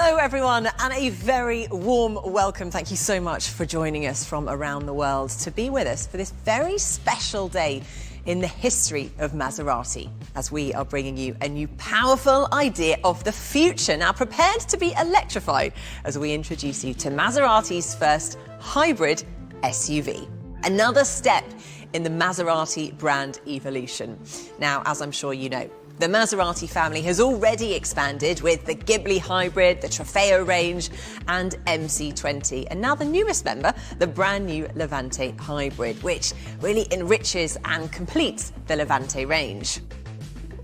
Hello everyone, and a very warm welcome. Thank you so much for joining us from around the world to be with us for this very special day in the history of Maserati, as we are bringing you a new powerful idea of the future, now prepared to be electrified, as we introduce you to Maserati's first hybrid SUV. Another step in the Maserati brand evolution. Now, as I'm sure you know, the Maserati family has already expanded with the Ghibli Hybrid, the Trofeo range and MC20. And now the newest member, the brand new Levante Hybrid, which really enriches and completes the Levante range.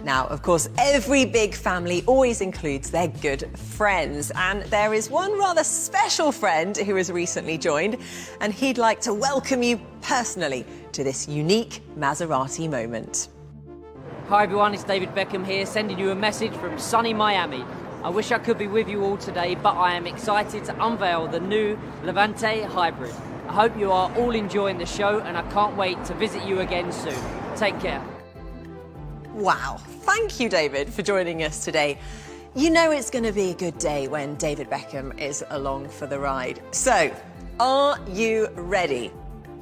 Now, of course, every big family always includes their good friends. And there is one rather special friend who has recently joined, and he'd like to welcome you personally to this unique Maserati moment. Hi everyone, it's David Beckham here, sending you a message from sunny Miami. I wish I could be with you all today, but I am excited to unveil the new Levante Hybrid. I hope you are all enjoying the show, and I can't wait to visit you again soon. Take care. Wow, thank you, David, for joining us today. You know it's going to be a good day when David Beckham is along for the ride. So, are you ready?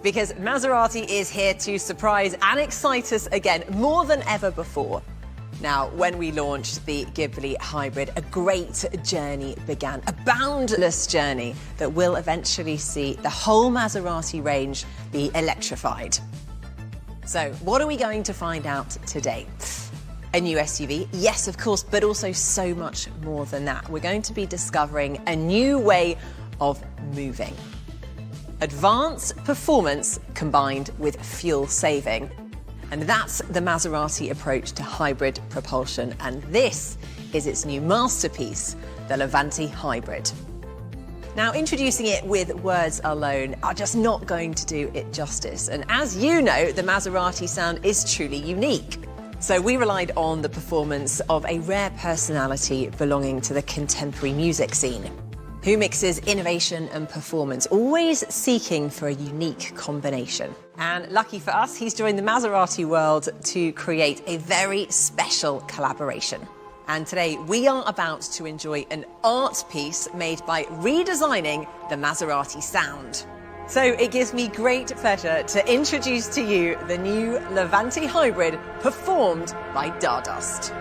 Because Maserati is here to surprise and excite us again more than ever before. Now, when we launched the Ghibli Hybrid, a great journey began, a boundless journey that will eventually see the whole Maserati range be electrified. So, what are we going to find out today? A new SUV, yes, of course, but also so much more than that. We're going to be discovering a new way of moving. Advanced performance combined with fuel saving. And that's the Maserati approach to hybrid propulsion. And this is its new masterpiece, the Levante Hybrid. Now, introducing it with words alone are just not going to do it justice. And as you know, the Maserati sound is truly unique. So we relied on the performance of a rare personality belonging to the contemporary music scene, who mixes innovation and performance, always seeking for a unique combination. And lucky for us, he's joined the Maserati world to create a very special collaboration. And today we are about to enjoy an art piece made by redesigning the Maserati sound. So it gives me great pleasure to introduce to you the new Levante Hybrid, performed by Dardust.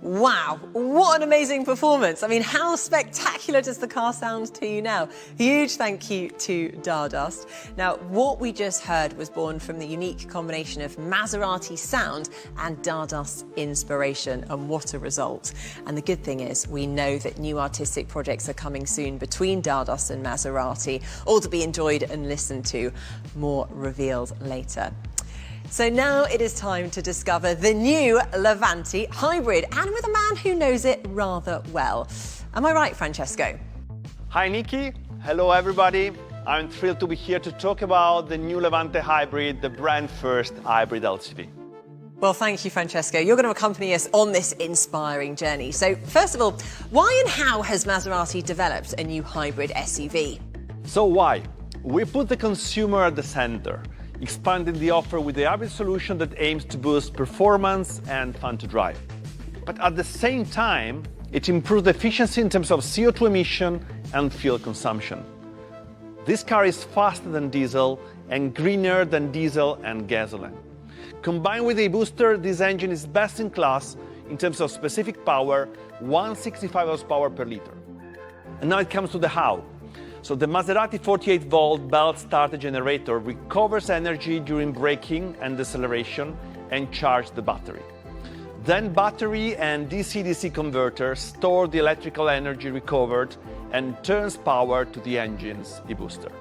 Wow, what an amazing performance. I mean, how spectacular does the car sound to you now? Huge thank you to Dardust. Now, what we just heard was born from the unique combination of Maserati sound and Dardust inspiration, and what a result. And the good thing is, we know that new artistic projects are coming soon between Dardust and Maserati, all to be enjoyed and listened to, more revealed later. So now it is time to discover the new Levante hybrid, and with a man who knows it rather well. Am I right, Francesco? Hi, Nikki. Hello, everybody. I'm thrilled to be here to talk about the new Levante hybrid, the brand first hybrid LCV. Well, thank you, Francesco. You're going to accompany us on this inspiring journey. So, first of all, why and how has Maserati developed a new hybrid SUV? So why? We put the consumer at the center, expanding the offer with the hybrid solution that aims to boost performance and fun to drive. But at the same time, it improves the efficiency in terms of CO2 emission and fuel consumption. This car is faster than diesel and greener than diesel and gasoline. Combined with a booster, this engine is best in class in terms of specific power, 165 horsepower per liter. And now it comes to the how. So the Maserati 48-volt belt starter generator recovers energy during braking and deceleration and charges the battery. Then battery and DC-DC converter store the electrical energy recovered and turns power to the engine's e-booster.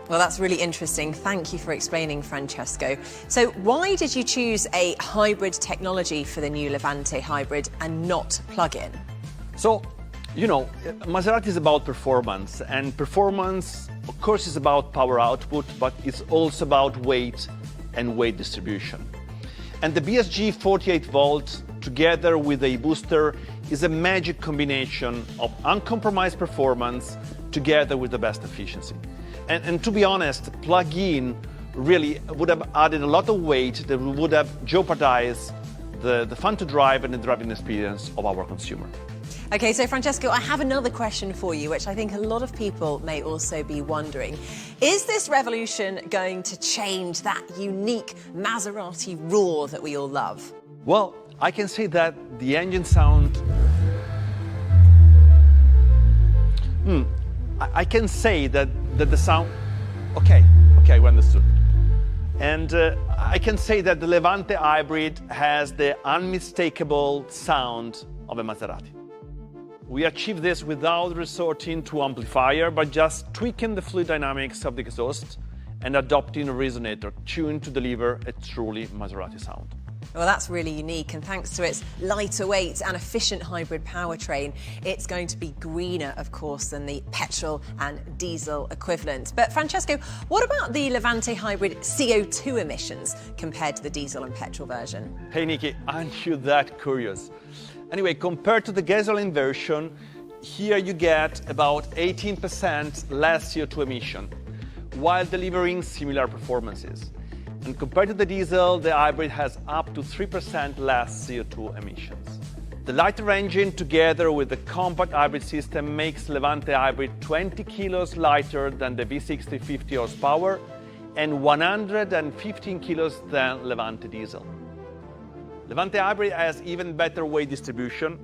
Well, that's really interesting. Thank you for explaining, Francesco. So why did you choose a hybrid technology for the new Levante hybrid and not plug-in? So, you know, Maserati is about performance, and performance, of course, is about power output, but it's also about weight and weight distribution. And the BSG 48-volt, together with a booster, is a magic combination of uncompromised performance together with the best efficiency. And to be honest, plug-in really would have added a lot of weight that would have jeopardized the fun to drive and the driving experience of our consumer. Okay, so Francesco, I have another question for you, which I think a lot of people may also be wondering. Is this revolution going to change that unique Maserati roar that we all love? Well, I can say that the engine sound... I can say that the sound... Okay, we understood. And I can say that the Levante hybrid has the unmistakable sound of a Maserati. We achieve this without resorting to amplifier, but just tweaking the fluid dynamics of the exhaust and adopting a resonator tuned to deliver a truly Maserati sound. Well, that's really unique, and thanks to its lighter weight and efficient hybrid powertrain, it's going to be greener, of course, than the petrol and diesel equivalent. But Francesco, what about the Levante hybrid CO2 emissions compared to the diesel and petrol version? Hey, Nikki, aren't you that curious? Anyway, compared to the gasoline version, here you get about 18% less CO2 emission, while delivering similar performances. And compared to the diesel, the hybrid has up to 3% less CO2 emissions. The lighter engine, together with the compact hybrid system, makes Levante hybrid 20 kilos lighter than the V60 50 horsepower and 115 kilos than Levante diesel. Levante hybrid has even better weight distribution,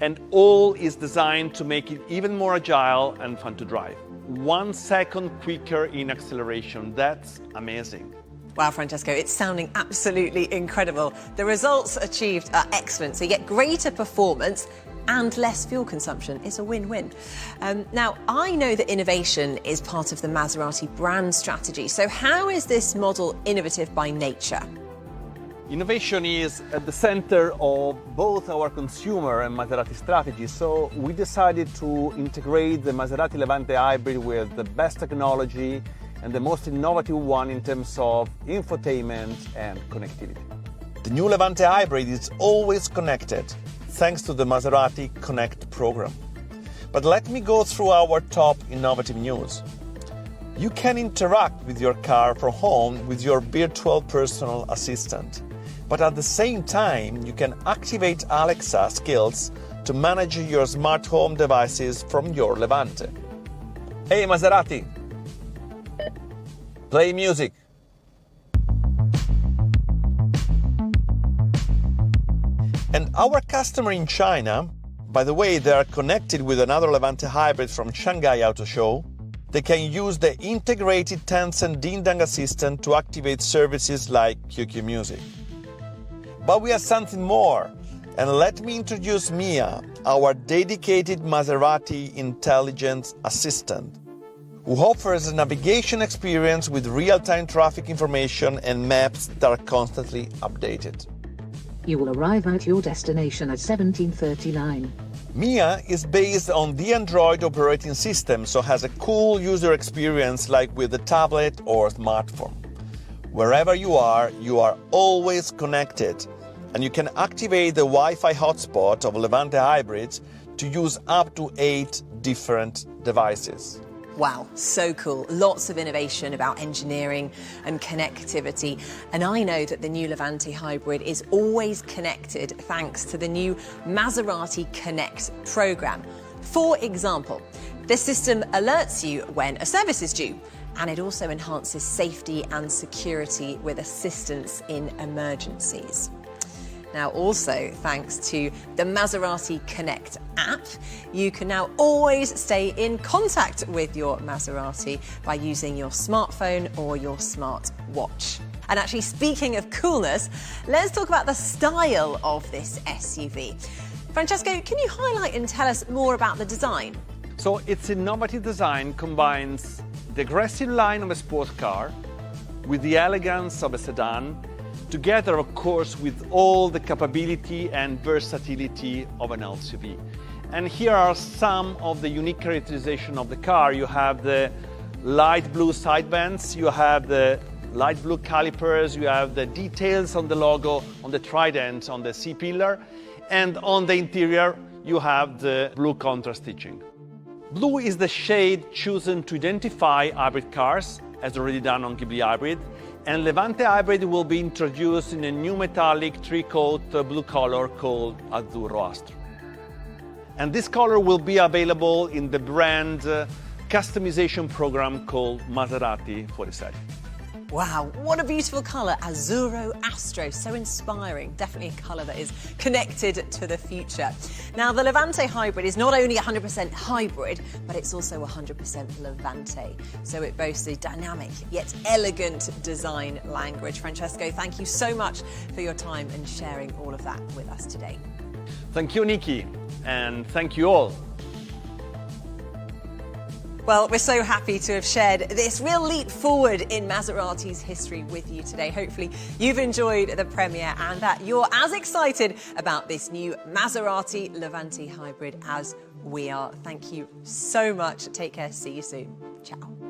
and all is designed to make it even more agile and fun to drive. 1 second quicker in acceleration. That's amazing. Wow, Francesco, it's sounding absolutely incredible. The results achieved are excellent, so you get greater performance and less fuel consumption. It's a win-win. Now, I know that innovation is part of the Maserati brand strategy, so how is this model innovative by nature? Innovation is at the center of both our consumer and Maserati strategy, so we decided to integrate the Maserati Levante hybrid with the best technology and the most innovative one in terms of infotainment and connectivity. The new Levante hybrid is always connected, thanks to the Maserati Connect program. But let me go through our top innovative news. You can interact with your car from home with your virtual personal assistant. But at the same time, you can activate Alexa skills to manage your smart home devices from your Levante. Hey Maserati, play music. And our customer in China, by the way, they are connected with another Levante hybrid from Shanghai Auto Show. They can use the integrated Tencent Dingdong assistant to activate services like QQ Music. But we have something more. And let me introduce Mia, our dedicated Maserati intelligence assistant, who offers a navigation experience with real-time traffic information and maps that are constantly updated. You will arrive at your destination at 17:39. Mia is based on the Android operating system, so has a cool user experience like with a tablet or smartphone. Wherever you are always connected, and you can activate the Wi-Fi hotspot of Levante hybrids to use up to 8 different devices. Wow, so cool. Lots of innovation about engineering and connectivity. And I know that the new Levante hybrid is always connected thanks to the new Maserati Connect program. For example, this system alerts you when a service is due, and it also enhances safety and security with assistance in emergencies. Now, also, thanks to the Maserati Connect app, you can now always stay in contact with your Maserati by using your smartphone or your smart watch. And actually, speaking of coolness, let's talk about the style of this SUV. Francesco, can you highlight and tell us more about the design? So its innovative design combines the aggressive line of a sports car with the elegance of a sedan, together, of course, with all the capability and versatility of an SUV. And here are some of the unique characterization of the car. You have the light blue side vents, you have the light blue calipers, you have the details on the logo, on the trident, on the C-pillar, and on the interior, you have the blue contrast stitching. Blue is the shade chosen to identify hybrid cars, as already done on Ghibli Hybrid, and Levante Hybrid will be introduced in a new metallic three-coat blue color called Azzurro Astro. And this color will be available in the brand customization program called Maserati 47. Wow, what a beautiful colour, Azzurro Astro, so inspiring. Definitely a colour that is connected to the future. Now, the Levante hybrid is not only 100% hybrid, but it's also 100% Levante. So it boasts a dynamic yet elegant design language. Francesco, thank you so much for your time and sharing all of that with us today. Thank you, Nikki, and thank you all. Well, we're so happy to have shared this real leap forward in Maserati's history with you today. Hopefully you've enjoyed the premiere and that you're as excited about this new Maserati Levante hybrid as we are. Thank you so much. Take care. See you soon. Ciao.